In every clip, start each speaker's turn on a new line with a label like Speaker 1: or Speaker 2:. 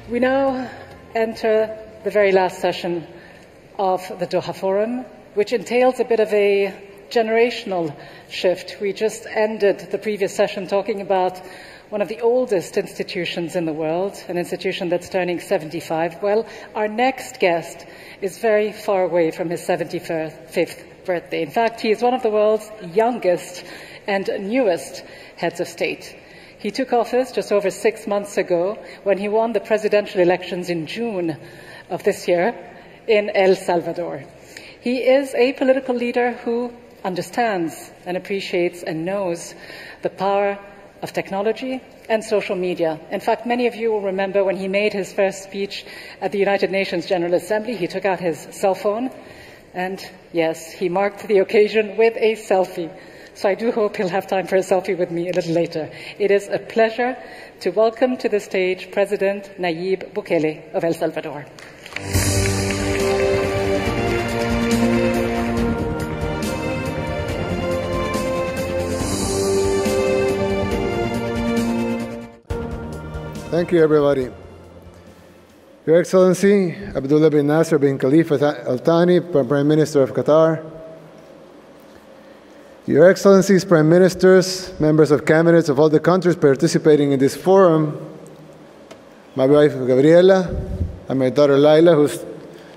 Speaker 1: We now enter the very last session of the Doha Forum, which entails a bit of a generational shift. We just ended the previous session talking about one of the oldest institutions in the world, an institution that's turning 75. Well, our next guest is very far away from his 75th birthday. In fact, he is one of the world's youngest and newest heads of state. He took office just over 6 months ago when he won the presidential elections in June of this year in El Salvador. He is a political leader who understands and appreciates and knows the power of technology and social media. In fact, many of you will remember when he made his first speech at the United Nations General Assembly, he took out his cell phone and, yes, he marked the occasion with a selfie. So I do hope he'll have time for a selfie with me a little later. It is a pleasure to welcome to the stage President Nayib Bukele of El Salvador.
Speaker 2: Thank you, everybody. Your Excellency, Abdullah bin Nasser bin Khalifa Al Thani, Prime Minister of Qatar. Your Excellencies, Prime Ministers, members of cabinets of all the countries participating in this forum, my wife Gabriela, and my daughter Laila, who's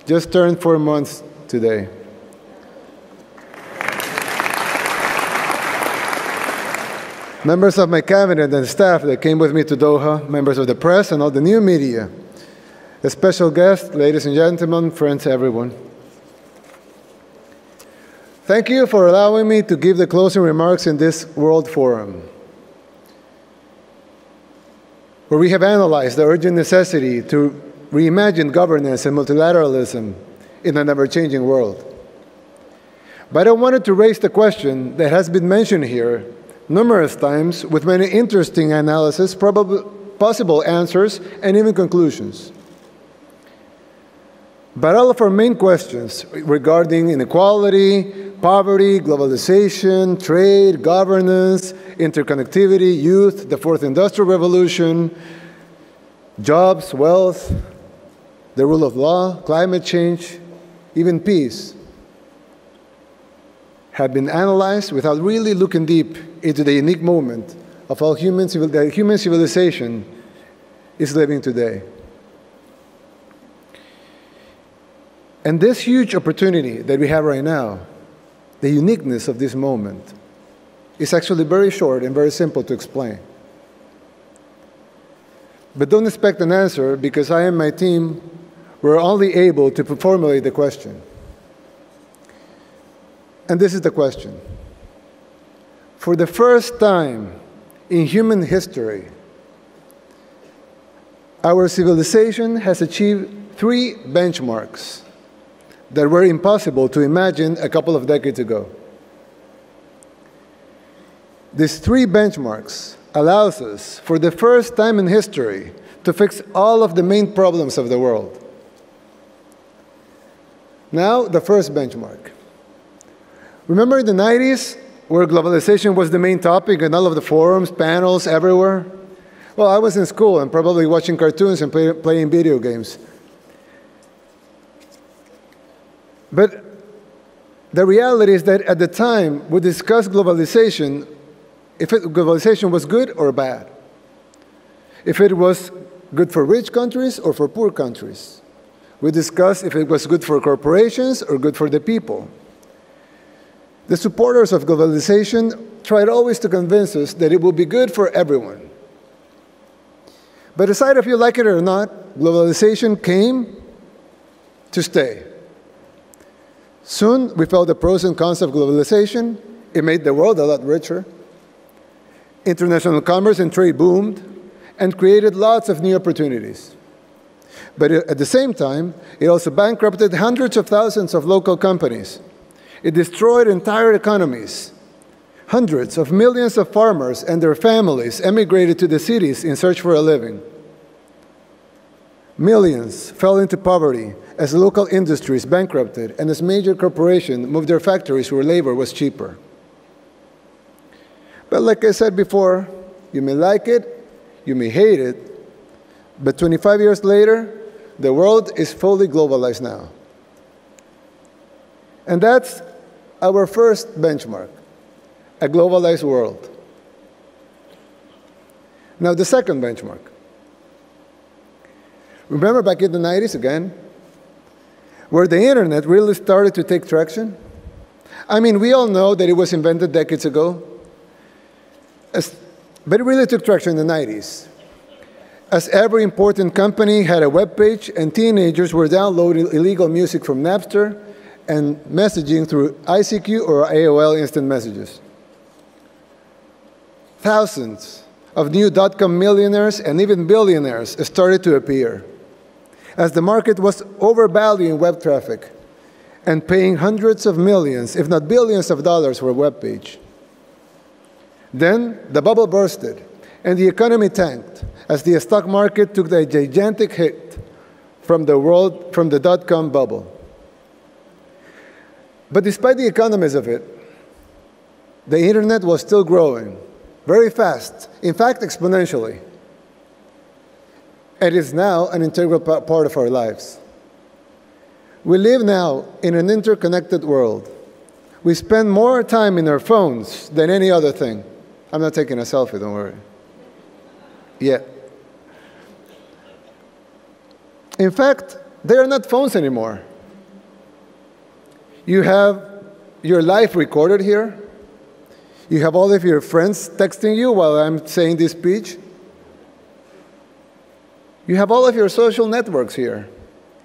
Speaker 2: just turned 4 months today. Members of my cabinet and staff that came with me to Doha, members of the press and all the new media, a special guest, ladies and gentlemen, friends, everyone. Thank you for allowing me to give the closing remarks in this World Forum, where we have analyzed the urgent necessity to reimagine governance and multilateralism in an ever-changing world. But I wanted to raise the question that has been mentioned here numerous times with many interesting analyses, possible answers, and even conclusions. But all of our main questions regarding inequality, poverty, globalization, trade, governance, interconnectivity, youth, the fourth industrial revolution, jobs, wealth, the rule of law, climate change, even peace, have been analyzed without really looking deep into the unique moment of how human civilization is living today. And this huge opportunity that we have right now, the uniqueness of this moment, is actually very short and very simple to explain. But don't expect an answer, because I and my team were only able to formulate the question. And this is the question. For the first time in human history, our civilization has achieved 3 benchmarks that were impossible to imagine a couple of decades ago. These 3 benchmarks allows us, for the first time in history, to fix all of the main problems of the world. Now, the first benchmark. Remember in the 90s, where globalization was the main topic in all of the forums, panels, everywhere? Well, I was in school and probably watching cartoons and playing video games. But the reality is that at the time, we discussed globalization, if globalization was good or bad, if it was good for rich countries or for poor countries. We discussed if it was good for corporations or good for the people. The supporters of globalization tried always to convince us that it would be good for everyone. But decide if you like it or not, globalization came to stay. Soon, we felt the pros and cons of globalization. It made the world a lot richer. International commerce and trade boomed and created lots of new opportunities. But at the same time, it also bankrupted hundreds of thousands of local companies. It destroyed entire economies. Hundreds of millions of farmers and their families emigrated to the cities in search for a living. Millions fell into poverty as local industries bankrupted and as major corporations moved their factories where labor was cheaper. But like I said before, you may like it, you may hate it, But 25 years later, the world is fully globalized now. And that's our first benchmark, a globalized world. Now, the second benchmark. Remember back in the 90s again, where the internet really started to take traction? I mean, we all know that it was invented decades ago, but it really took traction in the 90s. As every important company had a web page, and teenagers were downloading illegal music from Napster and messaging through ICQ or AOL instant messages. Thousands of new dot-com millionaires and even billionaires started to appear, as the market was overvaluing web traffic and paying hundreds of millions, if not billions of dollars for a web page. Then the bubble bursted, and the economy tanked as the stock market took a gigantic hit from the dot-com bubble. But despite the economies of it, the internet was still growing very fast, in fact, exponentially. It is now an integral part of our lives. We live now in an interconnected world. We spend more time in our phones than any other thing. I'm not taking a selfie, don't worry. Yet. In fact, they are not phones anymore. You have your life recorded here. You have all of your friends texting you while I'm saying this speech. You have all of your social networks here.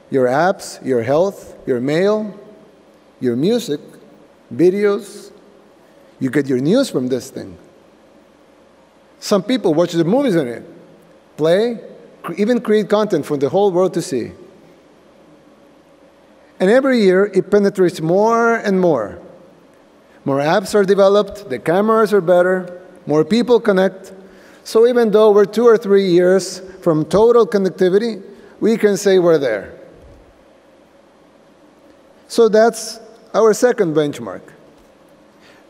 Speaker 2: Your apps, your health, your mail, your music, videos. You get your news from this thing. Some people watch the movies on it, play, even create content for the whole world to see. And every year, it penetrates more and more. More apps are developed, the cameras are better, more people connect. So even though we're 2 or 3 years from total connectivity, we can say we're there. So that's our second benchmark,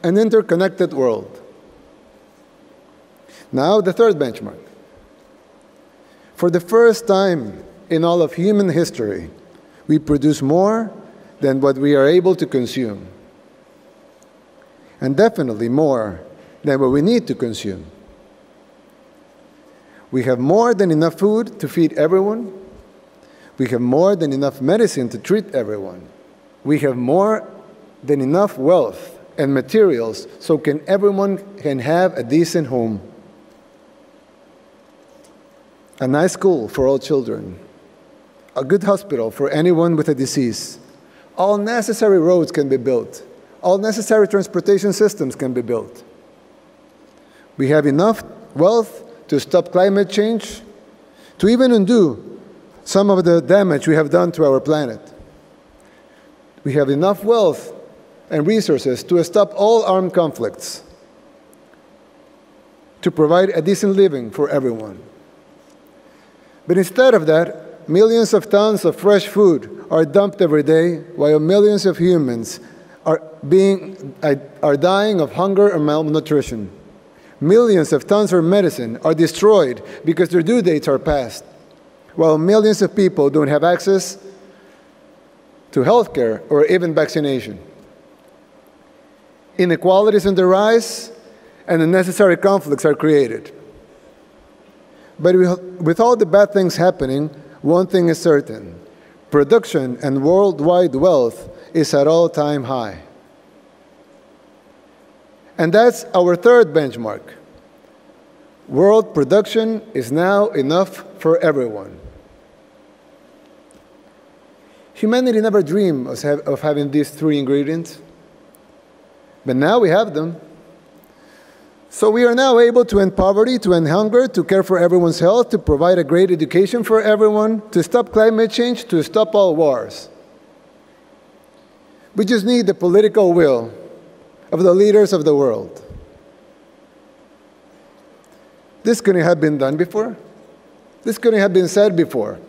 Speaker 2: an interconnected world. Now, the third benchmark. For the first time in all of human history, we produce more than what we are able to consume. And definitely more than what we need to consume. We have more than enough food to feed everyone. We have more than enough medicine to treat everyone. We have more than enough wealth and materials so everyone can have a decent home. A nice school for all children. A good hospital for anyone with a disease. All necessary roads can be built. All necessary transportation systems can be built. We have enough wealth to stop climate change, to even undo some of the damage we have done to our planet. We have enough wealth and resources to stop all armed conflicts, to provide a decent living for everyone. But instead of that, millions of tons of fresh food are dumped every day, while millions of humans are dying of hunger and malnutrition. Millions of tons of medicine are destroyed because their due dates are past, while millions of people don't have access to health care or even vaccination. Inequalities on the rise, and unnecessary conflicts are created. But with all the bad things happening, one thing is certain. Production and worldwide wealth is at all-time high. And that's our third benchmark. World production is now enough for everyone. Humanity never dreamed of having these three ingredients, but now we have them. So we are now able to end poverty, to end hunger, to care for everyone's health, to provide a great education for everyone, to stop climate change, to stop all wars. We just need the political will of the leaders of the world. This couldn't have been done before. This couldn't have been said before.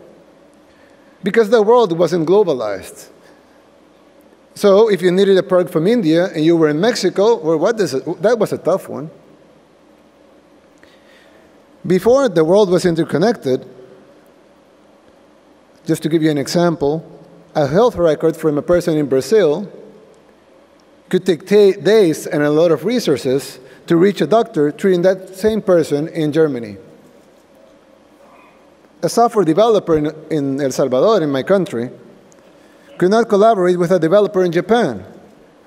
Speaker 2: Because the world wasn't globalized. So if you needed a product from India and you were in Mexico, well, that was a tough one. Before the world was interconnected, Just to give you an example, a health record from a person in Brazil could take days and a lot of resources to reach a doctor treating that same person in Germany. A software developer in El Salvador, in my country, could not collaborate with a developer in Japan,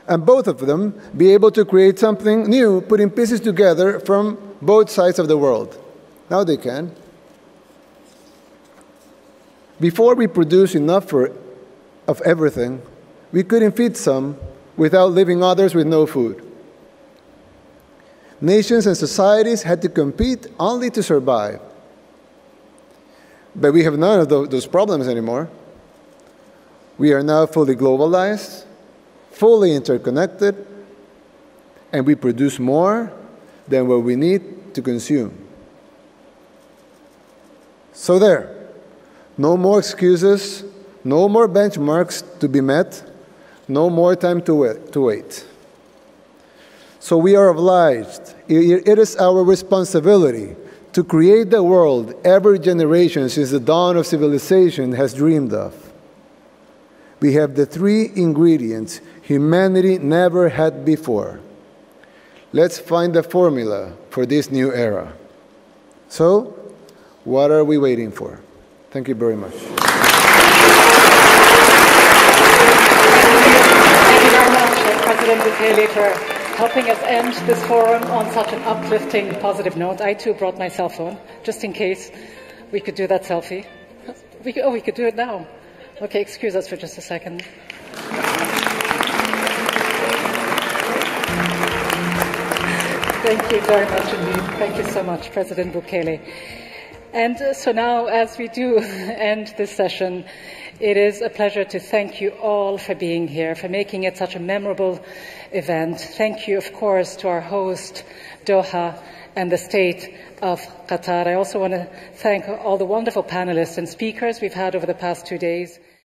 Speaker 2: and both of them be able to create something new, putting pieces together from both sides of the world. Now they can. Before we produce enough of everything, we couldn't feed some without leaving others with no food. Nations and societies had to compete only to survive. But we have none of those problems anymore. We are now fully globalized, fully interconnected, and we produce more than what we need to consume. So there, no more excuses, no more benchmarks to be met, no more time to wait. So we are obliged, it is our responsibility to create the world every generation since the dawn of civilization has dreamed of. We have the three ingredients humanity never had before. Let's find the formula for this new era. So, what are we waiting for? Thank you very much.
Speaker 1: Thank you very much, President Bukele, for helping us end this forum on such an uplifting, positive note. I too brought my cell phone, just in case we could do that selfie. We could do it now. Okay, excuse us for just a second. Thank you very much indeed. Thank you so much, President Bukele. And so now, as we do end this session, it is a pleasure to thank you all for being here, for making it such a memorable event. Thank you, of course, to our host, Doha, and the State of Qatar. I also want to thank all the wonderful panelists and speakers we've had over the past 2 days.